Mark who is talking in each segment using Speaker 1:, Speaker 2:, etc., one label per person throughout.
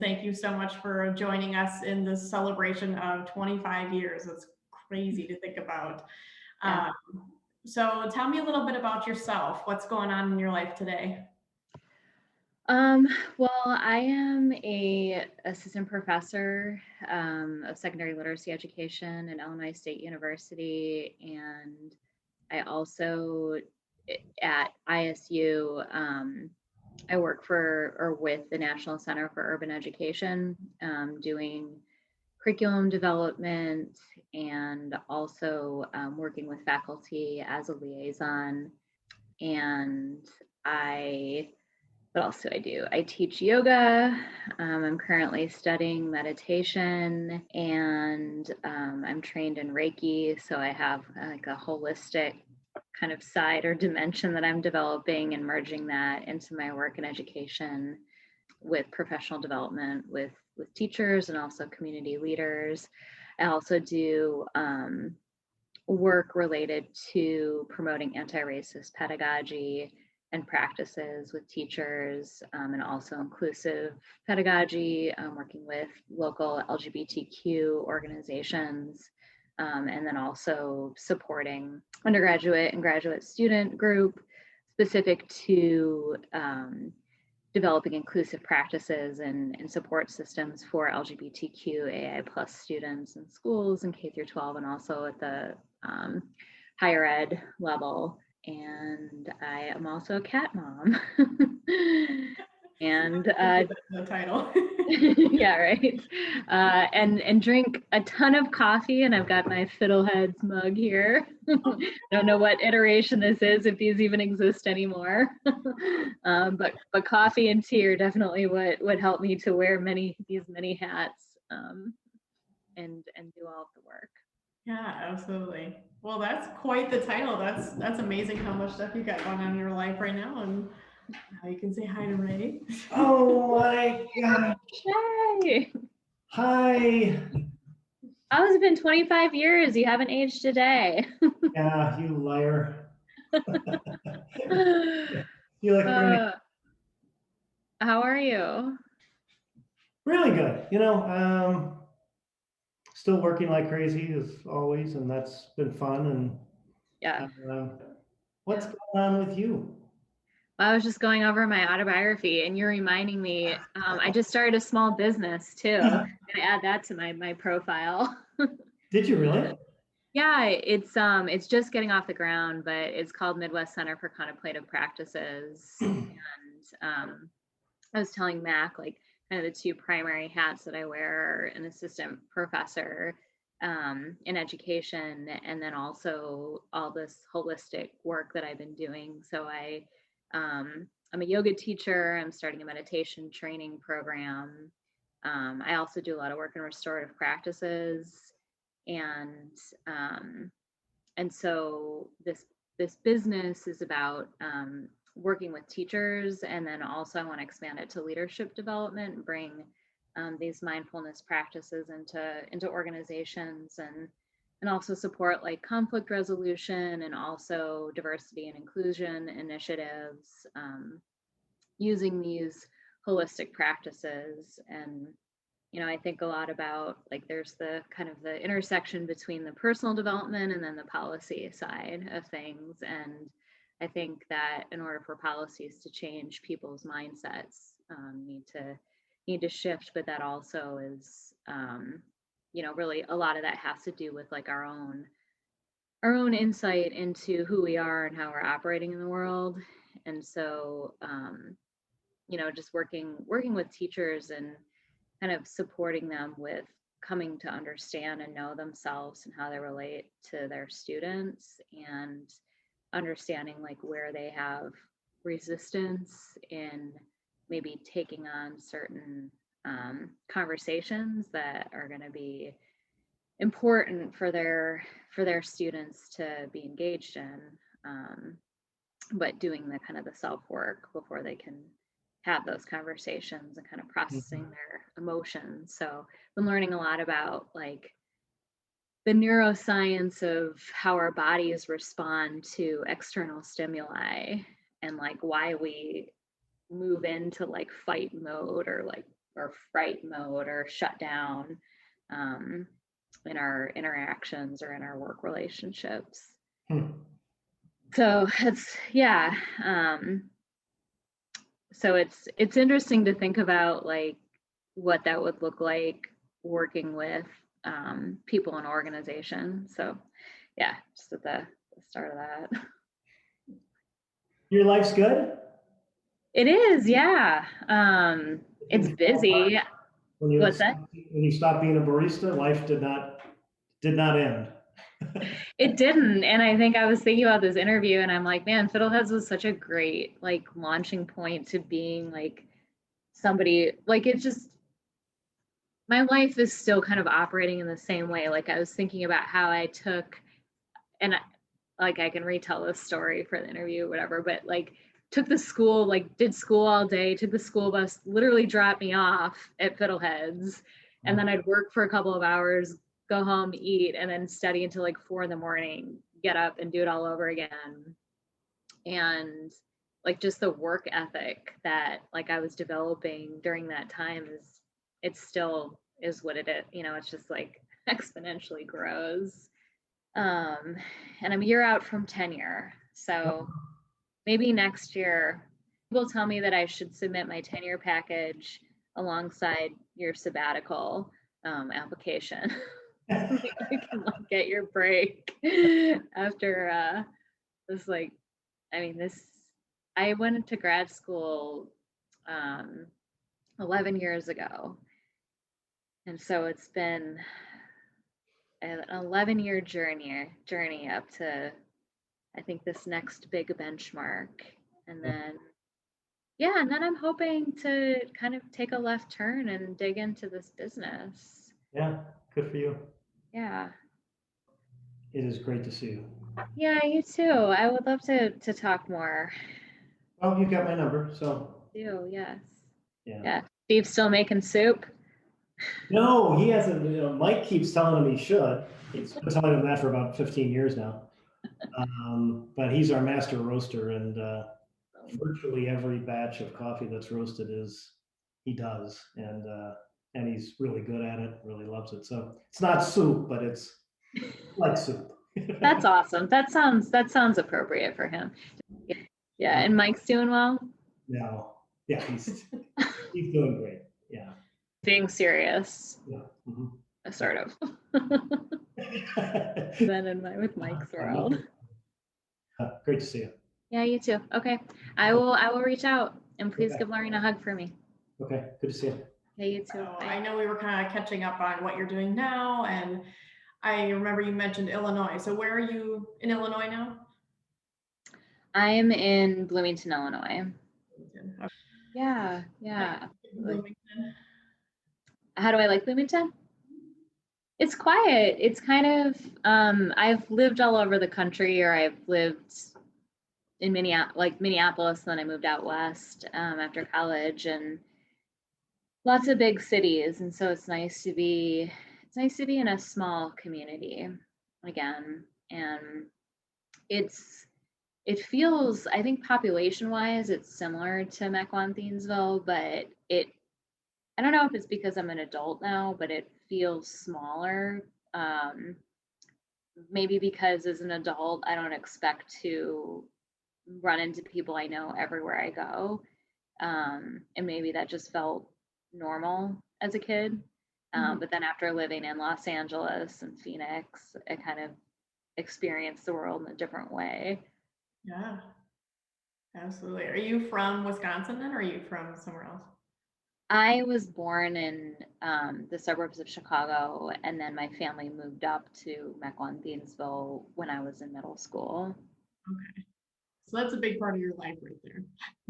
Speaker 1: Thank you so much for joining us in this celebration of 25 years. It's crazy to think about.
Speaker 2: Yeah.
Speaker 1: So tell me a little bit about yourself. What's going on in your life today?
Speaker 2: Well, I am a assistant professor of secondary literacy education at Illinois State University, and I also at ISU. I work for or with the National Center for Urban Education, doing curriculum development and also working with faculty as a liaison. And what else do I do? I teach yoga. I'm currently studying meditation, and I'm trained in Reiki. So I have like a holistic kind of side or dimension that I'm developing and merging that into my work in education with professional development with teachers and also community leaders. I also do work related to promoting anti-racist pedagogy and practices with teachers, and also inclusive pedagogy, working with local LGBTQ organizations, and then also supporting undergraduate and graduate student group specific to developing inclusive practices and support systems for LGBTQAI plus students in schools and K through 12, and also at the higher ed level. And I am also a cat mom. And
Speaker 1: The title.
Speaker 2: yeah, right. And drink a ton of coffee, and I've got my Fiddleheads mug here. Don't know what iteration this is, if these even exist anymore. But coffee and tea are definitely what would help me to wear these many hats, and do all of the work.
Speaker 1: Yeah, absolutely. Well, that's quite the title. That's amazing how much stuff you got going on in your life right now, and now you can say hi to Ray.
Speaker 3: Oh my gosh.
Speaker 2: Yay!
Speaker 3: Hi.
Speaker 2: How has it been 25 years? You haven't aged a day.
Speaker 3: Yeah, you liar. You look great.
Speaker 2: How are you?
Speaker 3: Really good. Still working like crazy as always, and that's been fun. And
Speaker 2: Yeah.
Speaker 3: what's going on with you?
Speaker 2: I was just going over my autobiography, and you're reminding me. I just started a small business too. I'm gonna add that to my profile.
Speaker 3: Did you really?
Speaker 2: Yeah, it's just getting off the ground, but it's called Midwest Center for Contemplative Practices. And I was telling Mack, like, kind of the two primary hats that I wear are an assistant professor in education, and then also all this holistic work that I've been doing. So I'm a yoga teacher. I'm starting a meditation training program. I also do a lot of work in restorative practices, and so this business is about working with teachers, and then also I want to expand it to leadership development and bring these mindfulness practices into organizations, and also support like conflict resolution and also diversity and inclusion initiatives, using these holistic practices. And I think a lot about, like, there's the kind of the intersection between the personal development and then the policy side of things. And I think that in order for policies to change, people's mindsets need to shift, but that also is, really a lot of that has to do with like our own insight into who we are and how we're operating in the world. And so, just working with teachers and kind of supporting them with coming to understand and know themselves and how they relate to their students, and understanding like where they have resistance in maybe taking on certain conversations that are going to be important for their students to be engaged in, but doing the kind of the self work before they can have those conversations and kind of processing their emotions. So I've been learning a lot about like the neuroscience of how our bodies respond to external stimuli, and like why we move into like fight mode or like or fright mode or shut down in our interactions or in our work relationships. So it's, yeah. So it's interesting to think about like what that would look like working with people in organization. So yeah, just at the start of that.
Speaker 3: Your life's good?
Speaker 2: It is, yeah. It's busy.
Speaker 3: When you
Speaker 2: What's that?
Speaker 3: when you stopped being a barista, life did not end.
Speaker 2: It didn't. And I think I was thinking about this interview and I'm like, man, Fiddleheads was such a great like launching point to being like somebody, like it just, my life is still kind of operating in the same way. Like I was thinking about how I took, and like I can retell this story for the interview, whatever, but like took the school, like did school all day, took the school bus, literally dropped me off at Fiddleheads. And then I'd work for a couple of hours, go home, eat, and then study until like 4 a.m, get up and do it all over again. And like just the work ethic that like I was developing during that time it still is what it is, it's just like exponentially grows. And I'm a year out from tenure. So maybe next year people tell me that I should submit my tenure package alongside your sabbatical application. You can like get your break after this, like, I mean, I went into grad school 11 years ago. And so it's been an 11-year journey up to, I think, this next big benchmark. And then, yeah, and then I'm hoping to kind of take a left turn and dig into this business.
Speaker 3: Yeah, good for you.
Speaker 2: Yeah.
Speaker 3: It is great to see you.
Speaker 2: Yeah, you too. I would love to talk more.
Speaker 3: Well, you got my number, so.
Speaker 2: You, yes.
Speaker 3: Yeah.
Speaker 2: Steve's still making soup?
Speaker 3: No, he hasn't. Mike keeps telling him he should. He's been telling him that for about 15 years now. But he's our master roaster, and virtually every batch of coffee that's roasted he does, and he's really good at it. Really loves it. So it's not soup, but it's like soup.
Speaker 2: That's awesome. That sounds appropriate for him. Yeah, and Mike's doing well?
Speaker 3: No. Yeah, he's doing great. Yeah.
Speaker 2: Being serious.
Speaker 3: Yeah. Mm-hmm.
Speaker 2: Sort of. Then with Mike's world.
Speaker 3: Great to see you.
Speaker 2: Yeah, you too. Okay. I will reach out, and please give Lauren a hug for me.
Speaker 3: Okay, good to see you.
Speaker 2: Yeah, you too.
Speaker 1: So I know we were kind of catching up on what you're doing now, and I remember you mentioned Illinois. So where are you in Illinois now?
Speaker 2: I'm in Bloomington, Illinois.
Speaker 1: Okay.
Speaker 2: Yeah.
Speaker 1: Bloomington.
Speaker 2: How do I like Bloomington? It's quiet. It's kind of, I've lived all over the country, or I've lived in Minneapolis, then I moved out west after college, and lots of big cities. And so it's nice to be in a small community again. And it feels, I think population wise, it's similar to Mack Thiensville, but I don't know if it's because I'm an adult now, but it feels smaller. Maybe because as an adult, I don't expect to run into people I know everywhere I go. And maybe that just felt normal as a kid. But then after living in Los Angeles and Phoenix, I kind of experienced the world in a different way.
Speaker 1: Yeah, absolutely. Are you from Wisconsin then, or are you from somewhere else?
Speaker 2: I was born in the suburbs of Chicago, and then my family moved up to Mack Thiensville when I was in middle school.
Speaker 1: Okay. So that's a big part of your life right there.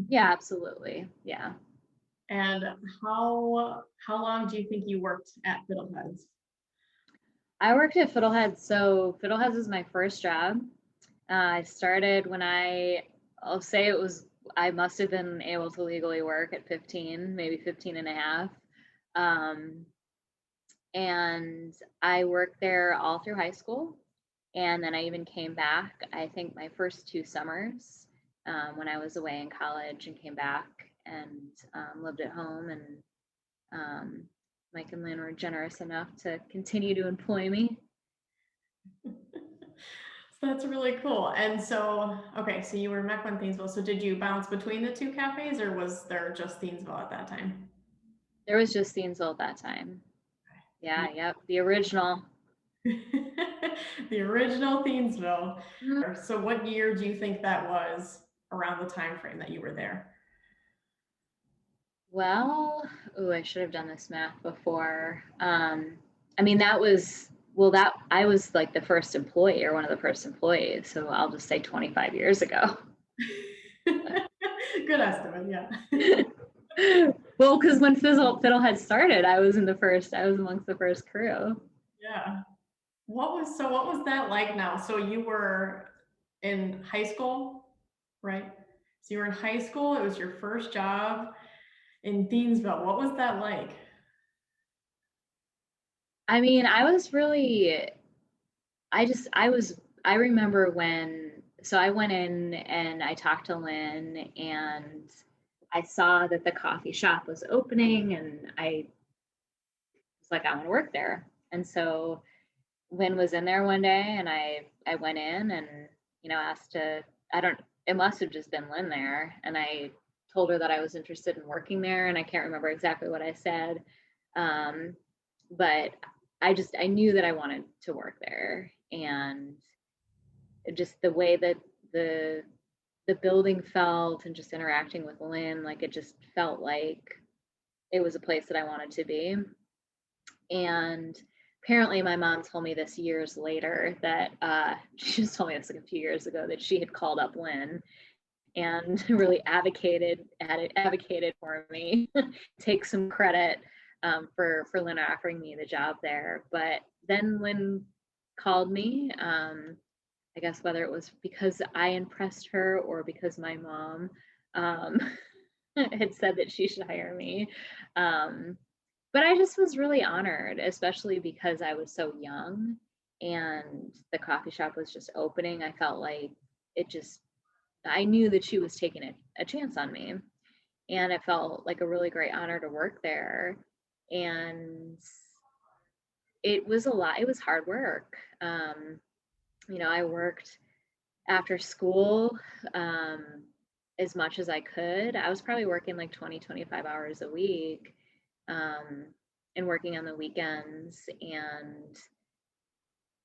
Speaker 2: Yeah, absolutely. Yeah.
Speaker 1: And how long do you think you worked at Fiddleheads?
Speaker 2: I worked at Fiddleheads. So Fiddleheads was my first job. I started when I'll say it was, I must have been able to legally work at 15, maybe 15 and a half. And I worked there all through high school. And then I even came back, I think my first 2 summers when I was away in college, and came back and lived at home and Mike and Lynn were generous enough to continue to employ me.
Speaker 1: That's really cool. And so, okay, so you were Mack and Thiensville. So did you bounce between the two cafes, or was there just Thiensville at that time?
Speaker 2: There was just Thiensville at that time. Yeah, yep, the original.
Speaker 1: The original Thiensville. So what year do you think that was around the time frame that you were there?
Speaker 2: Well, oh, I should have done this math before. I mean, that was, well, that I was like the first employee or one of the first employees. So I'll just say 25 years ago.
Speaker 1: Good estimate, yeah.
Speaker 2: Well, because when Fiddleheads started, I was amongst the first crew.
Speaker 1: Yeah. What was that like now? So you were in high school, right? So you were in high school, it was your first job in Thiensville. What was that like?
Speaker 2: I mean, I remember so I went in and I talked to Lynn and I saw that the coffee shop was opening and I was like, I want to work there. And so Lynn was in there one day and I went in and, asked it must have just been Lynn there. And I told her that I was interested in working there. And I can't remember exactly what I said. But I knew that I wanted to work there. And just the way that the building felt and just interacting with Lynn, like it just felt like it was a place that I wanted to be. And apparently my mom told me this years later that she just told me this like a few years ago that she had called up Lynn and really advocated for me, take some credit for Lynn offering me the job there. But then Lynn called me, I guess whether it was because I impressed her or because my mom had said that she should hire me. But I just was really honored, especially because I was so young and the coffee shop was just opening. I felt like I knew that she was taking a chance on me. And it felt like a really great honor to work there. And it was a lot, it was hard work. I worked after school as much as I could. I was probably working like 20, 25 hours a week. And working on the weekends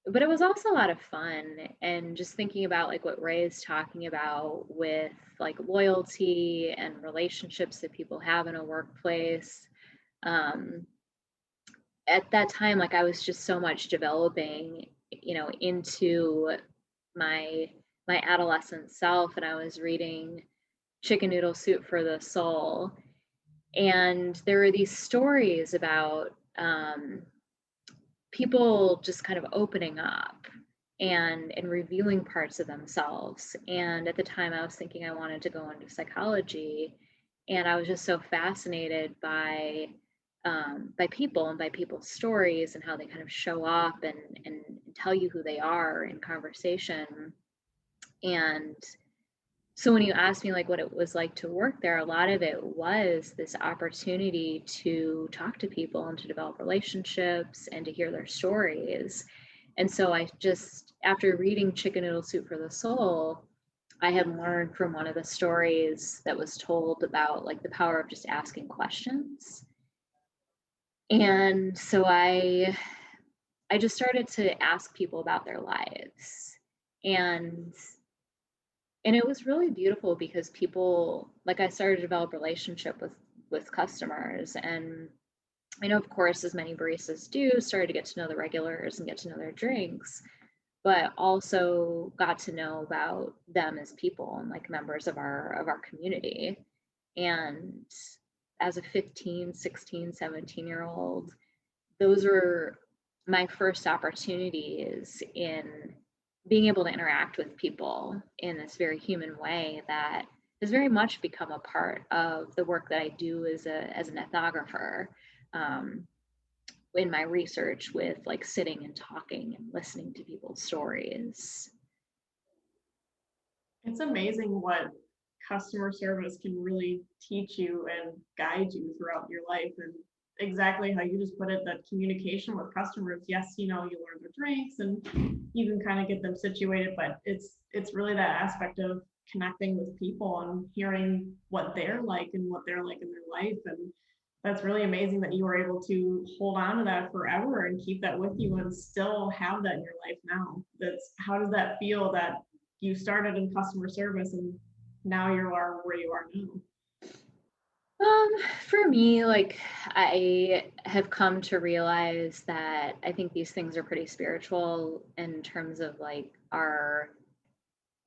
Speaker 2: but it was also a lot of fun and just thinking about like what Ray is talking about with like loyalty and relationships that people have in a workplace. At that time, like I was just so much developing, into my adolescent self, and I was reading Chicken Noodle Soup for the Soul. And there were these stories about people just kind of opening up and revealing parts of themselves. And at the time I was thinking I wanted to go into psychology, and I was just so fascinated by people and by people's stories and how they kind of show up and tell you who they are in conversation. And so when you asked me like what it was like to work there, a lot of it was this opportunity to talk to people and to develop relationships and to hear their stories. And so I just, after reading Chicken Noodle Soup for the Soul, I had learned from one of the stories that was told about like the power of just asking questions. And so I just started to ask people about their lives. And it was really beautiful because people, like I started to develop a relationship with customers. And I know, of course, as many baristas do, started to get to know the regulars and get to know their drinks, but also got to know about them as people and like members of our community. And as a 15, 16, 17-year-old, those were my first opportunities in being able to interact with people in this very human way that has very much become a part of the work that I do as an ethnographer, in my research with like sitting and talking and listening to people's stories.
Speaker 1: It's amazing what customer service can really teach you and guide you throughout your life. And exactly how you just put it, that communication with customers. Yes, you know, you learn their drinks and you can kind of get them situated, but it's really that aspect of connecting with people and hearing what they're like and what they're like in their life. And that's really amazing that you were able to hold on to that forever and keep that with you and still have that in your life now. That's, how does that feel that you started in customer service and now you are where you are now?
Speaker 2: For me, like I have come to realize that I think these things are pretty spiritual in terms of like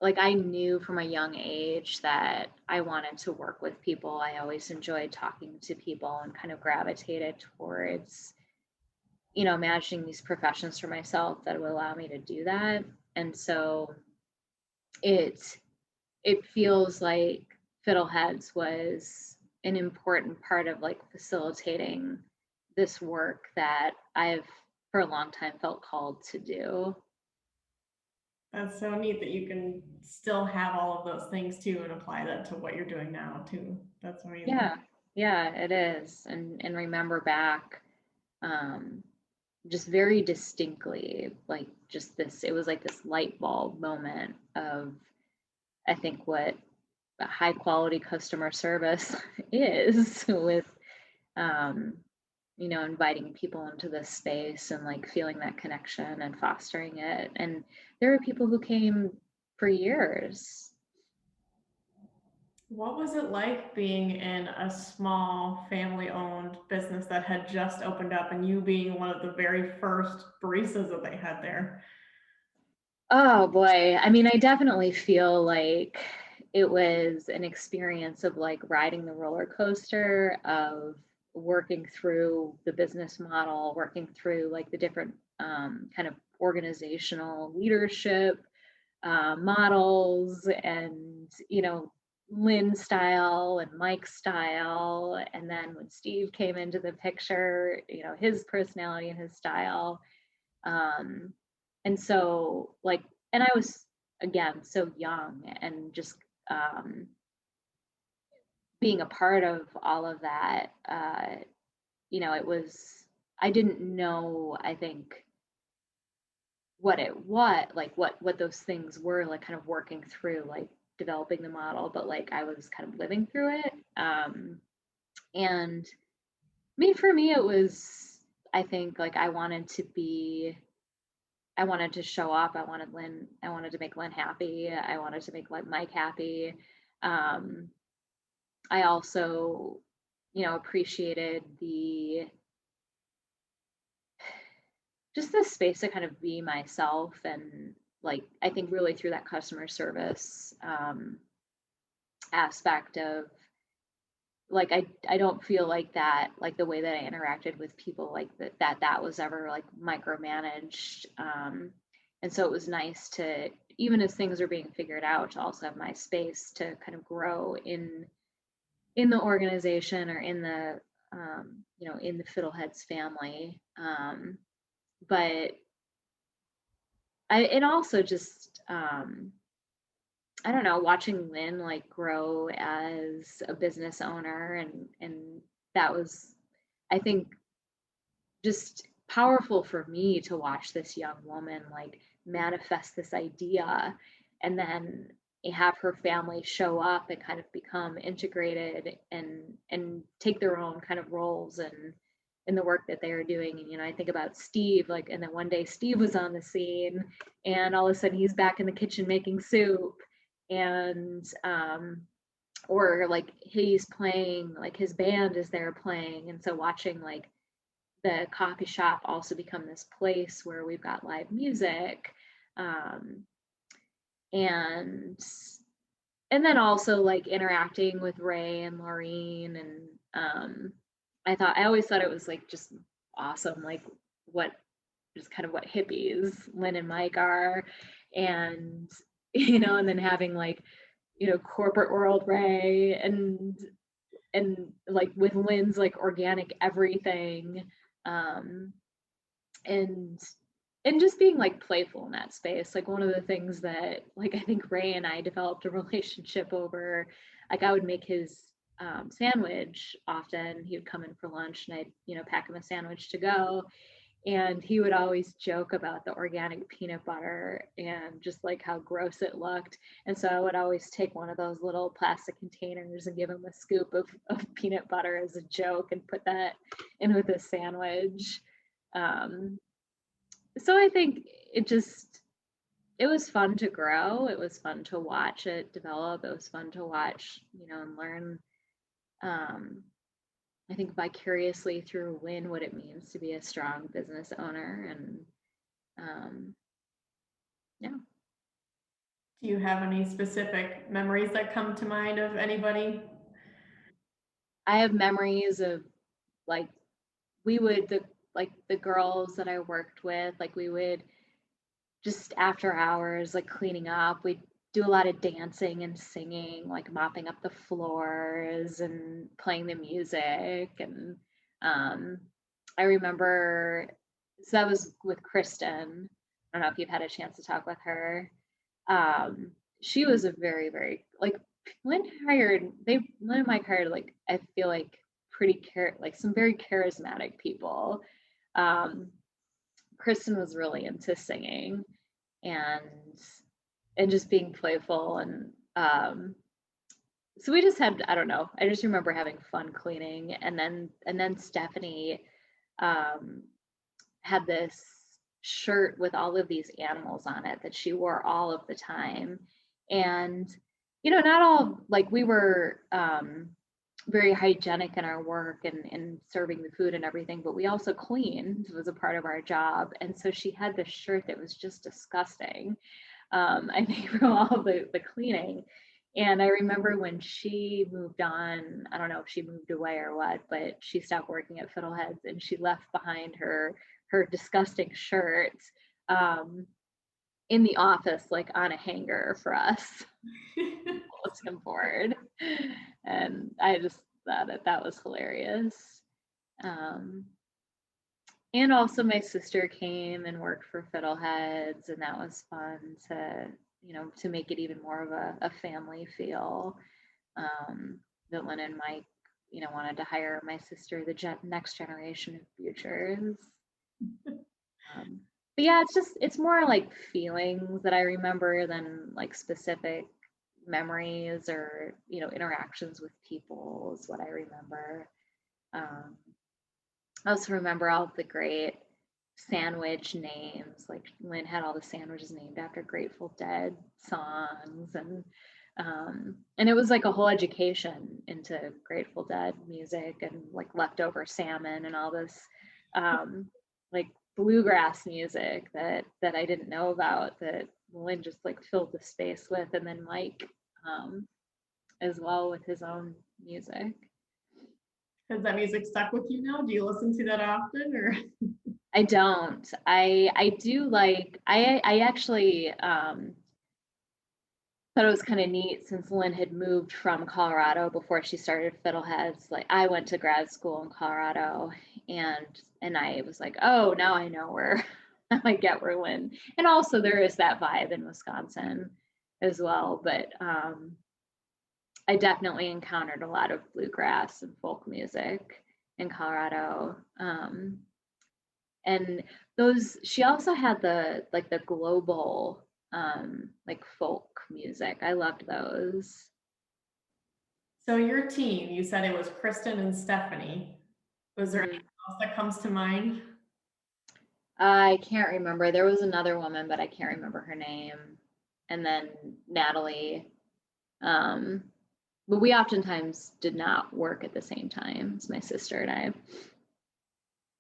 Speaker 2: like I knew from a young age that I wanted to work with people. I always enjoyed talking to people and kind of gravitated towards, imagining these professions for myself that would allow me to do that. And so it it feels like Fiddleheads was an important part of like facilitating this work that I've for a long time felt called to do.
Speaker 1: That's so neat that you can still have all of those things too and apply that to what you're doing now too. That's amazing.
Speaker 2: Yeah, yeah, it is. And remember back um just very distinctly, like just this, it was like this light bulb moment of I think what high quality customer service is with um inviting people into this space and like feeling that connection and fostering it. And there were people who came for years.
Speaker 1: What was it like being in a small family owned business that had just opened up and you being one of the very first baristas that they had there?
Speaker 2: Oh boy. I mean, I definitely feel like it was an experience of like riding the roller coaster of working through the business model, working through like the different kind of organizational leadership models and, Lynn style and Mike style. And then when Steve came into the picture, his personality and his style. Um, and so like, and I was again so young and just um, being a part of all of that. It was, I didn't know, I think what those things were, like kind of working through like developing the model, but like I was kind of living through it. And I mean, for me, it was, I think like I wanted to show up. I wanted to make Lynn happy. I wanted to make like Mike happy. Um, I also, appreciated just the space to kind of be myself. And like I think really through that customer service aspect of like I don't feel like that, like the way that I interacted with people, like that was ever like micromanaged. And so it was nice to, even as things are being figured out, to also have my space to kind of grow in the organization or in the in the Fiddleheads family. But it also just I don't know, watching Lynn like grow as a business owner, and that was, I think, just powerful for me to watch this young woman like manifest this idea and then have her family show up and kind of become integrated and take their own kind of roles and in the work that they are doing. And I think about Steve, like, and then one day Steve was on the scene and all of a sudden he's back in the kitchen making soup. And or like he's playing, like his band is there playing, and so watching like the coffee shop also become this place where we've got live music. um, and and then also like interacting with Ray and Laureen. And I always thought it was like just awesome, like what just kind of what hippies Lynn and Mike are. And and then having like corporate world Ray and like with Lynn's like organic everything. um and and just being like playful in that space. Like one of the things that like I think Ray and I developed a relationship over, like I would make his sandwich often. He would come in for lunch and I'd, pack him a sandwich to go. And he would always joke about the organic peanut butter and just like how gross it looked. And so I would always take one of those little plastic containers and give him a scoop of peanut butter as a joke and put that in with a sandwich. So I think it was fun to grow. It was fun to watch it develop. It was fun to watch, and learn, I think vicariously through Lynn what it means to be a strong business owner. And yeah.
Speaker 1: Do you have any specific memories that come to mind of anybody?
Speaker 2: I have memories of like the girls that I worked with, like we would just after hours, like cleaning up, we'd do a lot of dancing and singing, like mopping up the floors and playing the music. And I remember, so that was with Kristen. I don't know if you've had a chance to talk with her. She was a very, very, like, Lynn and Mike hired, like, I feel like like some very charismatic people. Kristen was really into singing and just being playful. And so we just had, I don't know, I just remember having fun cleaning. And then Stephanie had this shirt with all of these animals on it that she wore all of the time. And not all, like, we were very hygienic in our work and serving the food and everything, but we also cleaned. It was a part of our job. And so she had this shirt that was just disgusting, I think, from all the cleaning. And I remember when she moved on, I don't know if she moved away or what, but she stopped working at Fiddleheads and she left behind her disgusting shirt in the office, like on a hanger for us. Bulletin board. And I just thought that was hilarious. And also my sister came and worked for Fiddleheads, and that was fun to make it even more of a family feel. That Lynn and Mike, wanted to hire my sister, the next generation of Beuchers. But yeah, it's more like feelings that I remember than like specific memories or interactions with people is what I remember. I also remember all the great sandwich names. Like Lynn had all the sandwiches named after Grateful Dead songs, and it was like a whole education into Grateful Dead music and like leftover salmon and all this like bluegrass music that I didn't know about, that Lynn just like filled the space with. And then Mike as well with his own music.
Speaker 1: Has that music stuck with you now? Do you listen to that often, or?
Speaker 2: I don't. I do like, I actually thought it was kind of neat since Lynn had moved from Colorado before she started Fiddleheads. Like I went to grad school in Colorado, and I was like, oh, now I know where I get where Lynn. And also there is that vibe in Wisconsin as well. But I definitely encountered a lot of bluegrass and folk music in Colorado. And she also had the global like folk music. I loved those.
Speaker 1: So your team, you said it was Kristen and Stephanie. Was there anything else that comes to mind?
Speaker 2: I can't remember. There was another woman, but I can't remember her name. And then Natalie. But we oftentimes did not work at the same time as my sister and I.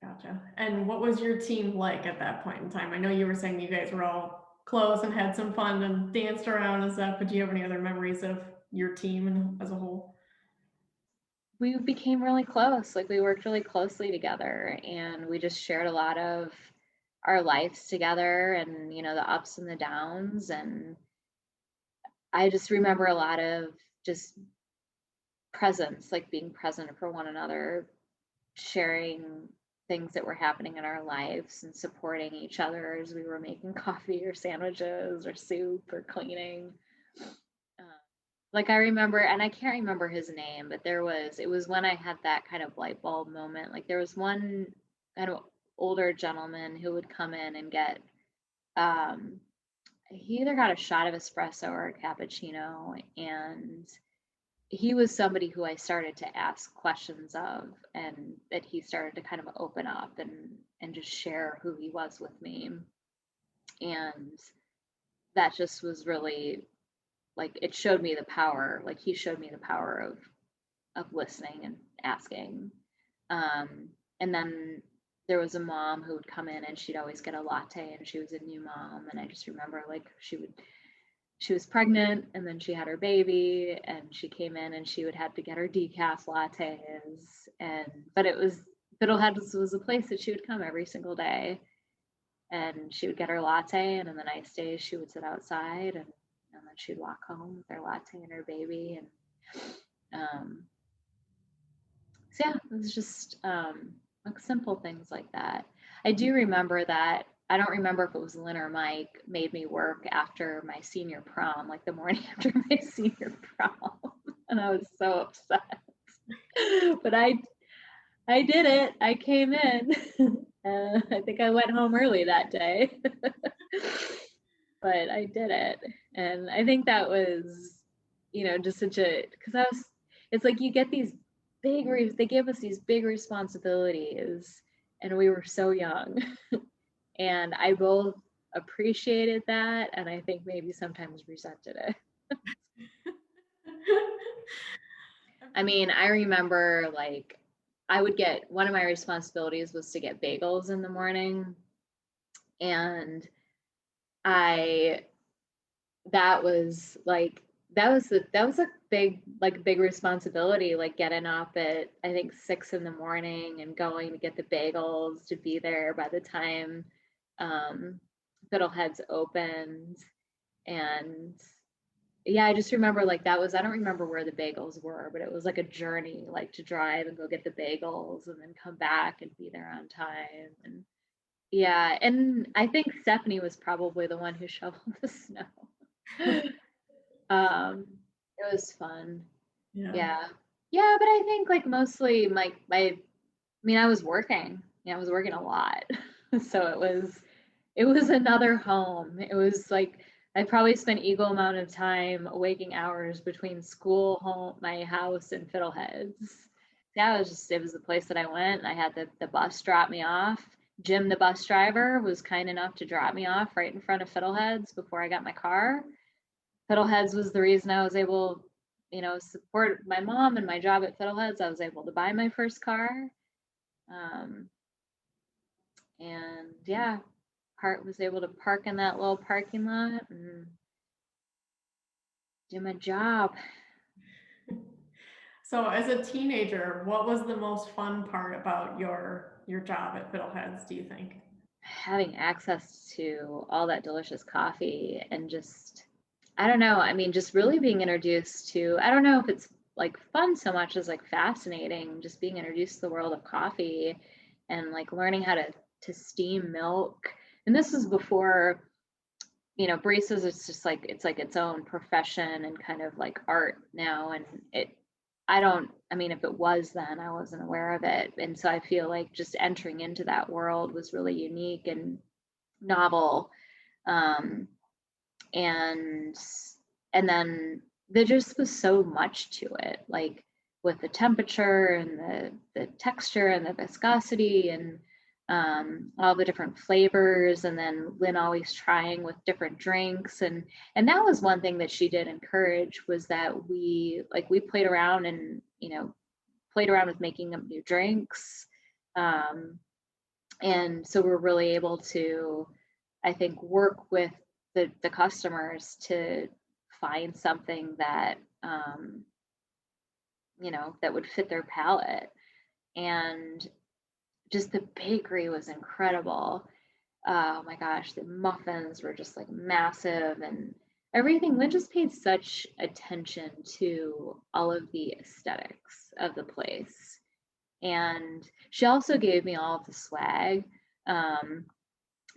Speaker 1: Gotcha. And what was your team like at that point in time? I know you were saying you guys were all close and had some fun and danced around and stuff, but do you have any other memories of your team as a whole?
Speaker 2: We became really close. Like we worked really closely together, and we just shared a lot of our lives together, and the ups and the downs. And I just remember a lot of just presence, like being present for one another, sharing things that were happening in our lives and supporting each other as we were making coffee or sandwiches or soup or cleaning. like I remember, and I can't remember his name, but it was when I had that kind of light bulb moment. Like there was one kind of older gentleman who would come in and get, um, he either got a shot of espresso or a cappuccino, and he was somebody who I started to ask questions of, and that he started to kind of open up and just share who he was with me. And that just was really like, it showed me the power, like he showed me the power of listening and asking. And then there was a mom who would come in and she'd always get a latte, and she was a new mom, and I just remember like she was pregnant and then she had her baby, and she came in and she would have to get her decaf lattes. And but it was, Fiddleheads was a place that she would come every single day, and she would get her latte, and on the nice days she would sit outside, and then she'd walk home with her latte and her baby. And so yeah, it was just like simple things like that. I do remember that, I don't remember if it was Lynn or Mike made me work after my senior prom, like the morning after my senior prom. And I was so upset. But I did it. I came in. I think I went home early that day. But I did it. And I think that was, just such a, because it's like you get these they gave us these big responsibilities, and we were so young. And I both appreciated that, and I think maybe sometimes resented it. I mean, I remember like I would get, one of my responsibilities was to get bagels in the morning. And I, that was like, that was a big responsibility, like getting up at, I think 6 in the morning and going to get the bagels to be there by the time Fiddleheads opened. And yeah, I just remember like that was, I don't remember where the bagels were, but it was like a journey, like to drive and go get the bagels and then come back and be there on time. And yeah, and I think Stephanie was probably the one who shoveled the snow. It was fun.
Speaker 1: Yeah.
Speaker 2: Yeah. Yeah, but I think like mostly I mean, I was working. Yeah, I was working a lot. So it was another home. It was like I probably spent equal amount of time waking hours between school, home, my house, and Fiddleheads. Yeah, it was the place that I went. I had the bus drop me off. Jim, the bus driver, was kind enough to drop me off right in front of Fiddleheads before I got my car. Fiddleheads was the reason I was able, support my mom and my job at Fiddleheads. I was able to buy my first car. Um, and yeah, was able to park in that little parking lot and do my job.
Speaker 1: So as a teenager, what was the most fun part about your job at Fiddleheads, do you think?
Speaker 2: Having access to all that delicious coffee and just, I don't know, I mean, just really being introduced to, I don't know if it's like fun so much as like fascinating, just being introduced to the world of coffee and like learning how to steam milk. And this was before, baristas, it's like its own profession and kind of like art now. And I mean, if it was then, I wasn't aware of it. And so I feel like just entering into that world was really unique and novel. Um, and then there just was so much to it, like with the temperature and the texture and the viscosity and all the different flavors, and then Lynn always trying with different drinks. And that was one thing that she did encourage, was that we played around and played around with making up new drinks. And so we're really able to, I think, work with the customers to find something that that would fit their palate. And just the bakery was incredible. Oh my gosh, the muffins were just like massive, and everything. Lynn just paid such attention to all of the aesthetics of the place. And she also gave me all of the swag,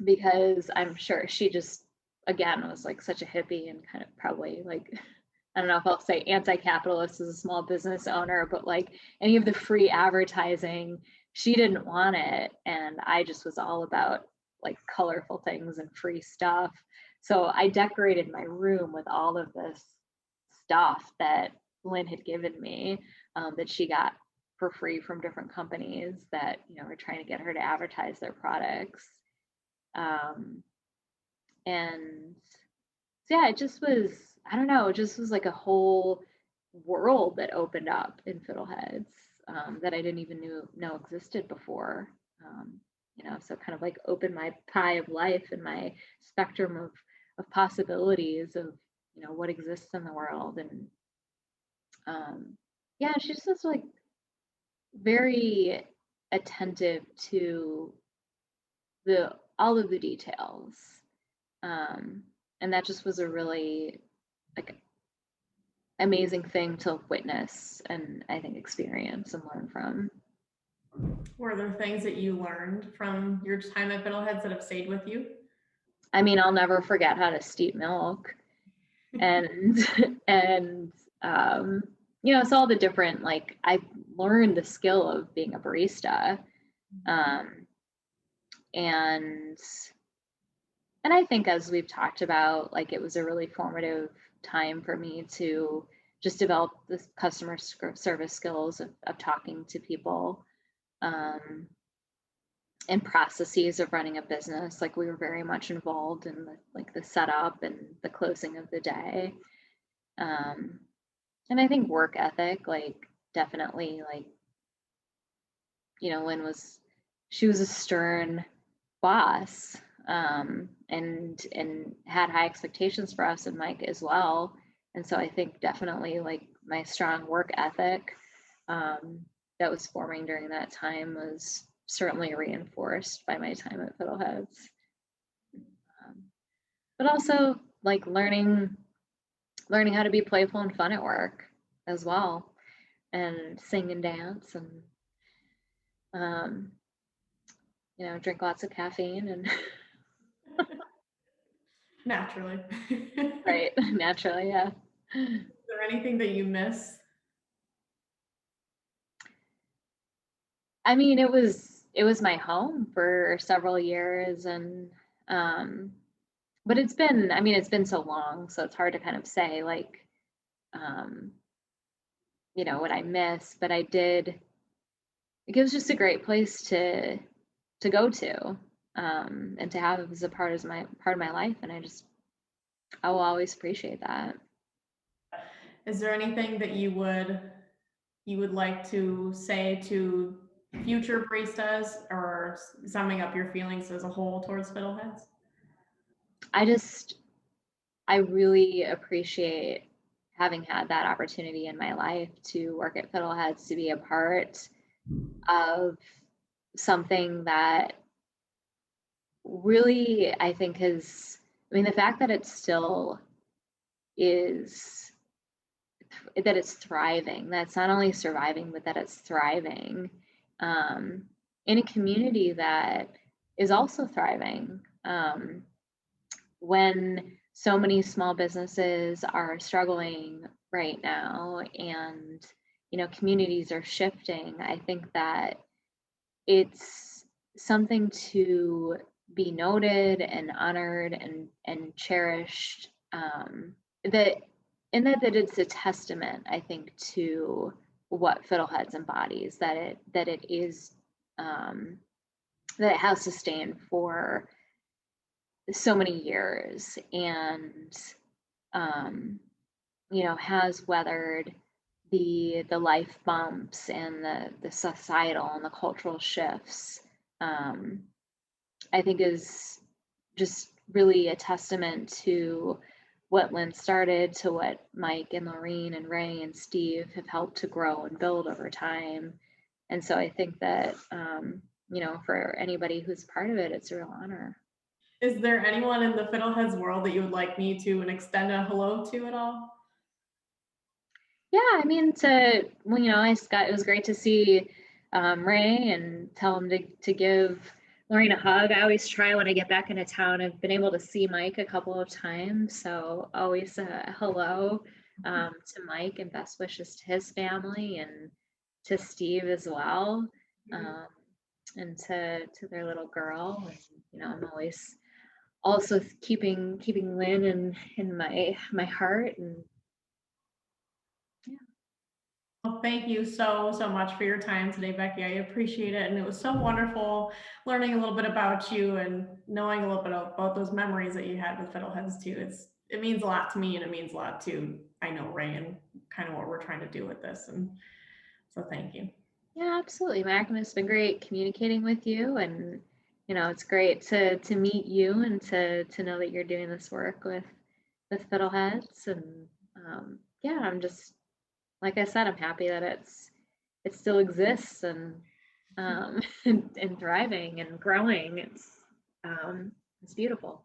Speaker 2: because I'm sure she just, again, was like such a hippie and kind of probably like I don't know if I'll say anti-capitalist as a small business owner, but like any of the free advertising, she didn't want it. And I just was all about like colorful things and free stuff. So I decorated my room with all of this stuff that Lynn had given me, that she got for free from different companies that, you know, were trying to get her to advertise their products. And so yeah, it just was, I don't know, it just was like a whole world that opened up in Fiddleheads, that I didn't even know existed before. You know, so kind of like opened my pie of life and my spectrum of possibilities of, you know, what exists in the world. And yeah, she's just like very attentive to all of the details. And that just was a really like amazing thing to witness and I think experience and learn from.
Speaker 1: Were there things that you learned from your time at Fiddleheads that have stayed with you?
Speaker 2: I mean, I'll never forget how to steep milk, and and you know, it's all the different, like I learned the skill of being a barista, and I think as we've talked about, like it was a really formative time for me to just develop the customer service skills of talking to people, and processes of running a business. Like we were very much involved in the setup and the closing of the day. And I think work ethic, like definitely, like, you know, she was a stern boss, and had high expectations for us and Mike as well. And so I think definitely like my strong work ethic, that was forming during that time was certainly reinforced by my time at Fiddleheads. But also like learning how to be playful and fun at work as well, and sing and dance, and you know, drink lots of caffeine and
Speaker 1: Naturally.
Speaker 2: right, naturally, yeah.
Speaker 1: Is there anything that you miss?
Speaker 2: I mean, it was my home for several years, and but it's been so long, so it's hard to kind of say like, you know, what I miss, but I did, like, it was just a great place to go to, and to have as a part of my life, and I will always appreciate that.
Speaker 1: Is there anything that you would like to say to future baristas, or summing up your feelings as a whole towards Fiddleheads?
Speaker 2: I really appreciate having had that opportunity in my life to work at Fiddleheads, to be a part of something that really, I think the fact that it still is, that it's thriving, that's not only surviving, but that it's thriving, in a community that is also thriving. When so many small businesses are struggling right now, and, you know, communities are shifting, I think that it's something to be noted and honored and cherished, that it's a testament, I think, to what Fiddleheads embodies, that it is, that it has sustained for so many years, and you know, has weathered the life bumps and the societal and the cultural shifts. I think is just really a testament to what Lynn started, to what Mike and Lorene and Ray and Steve have helped to grow and build over time. And so I think that, you know, for anybody who's part of it, it's a real honor.
Speaker 1: Is there anyone in the Fiddleheads world that you would like me to extend a hello to at all?
Speaker 2: Yeah, I mean, well, you know, it was great to see Ray and tell him to give Lorene a hug. I always try when I get back into town. I've been able to see Mike a couple of times, so always hello. to Mike, and best wishes to his family and to Steve as well, and to their little girl. And I'm always also keeping Lynn in my heart. And
Speaker 1: Well, thank you so much for your time today, Becky. I appreciate it. And it was so wonderful learning a little bit about you and knowing a little bit about those memories that you had with Fiddleheads too. It means a lot to me, and it means a lot to, I know, Ray, and kind of what we're trying to do with this. And so thank you.
Speaker 2: yeah, absolutely, Mack. And it's been great communicating with you, and it's great to meet you and to know that you're doing this work with Fiddleheads. And yeah, I'm just, like I said, I'm happy that it still exists and and thriving and growing. It's beautiful.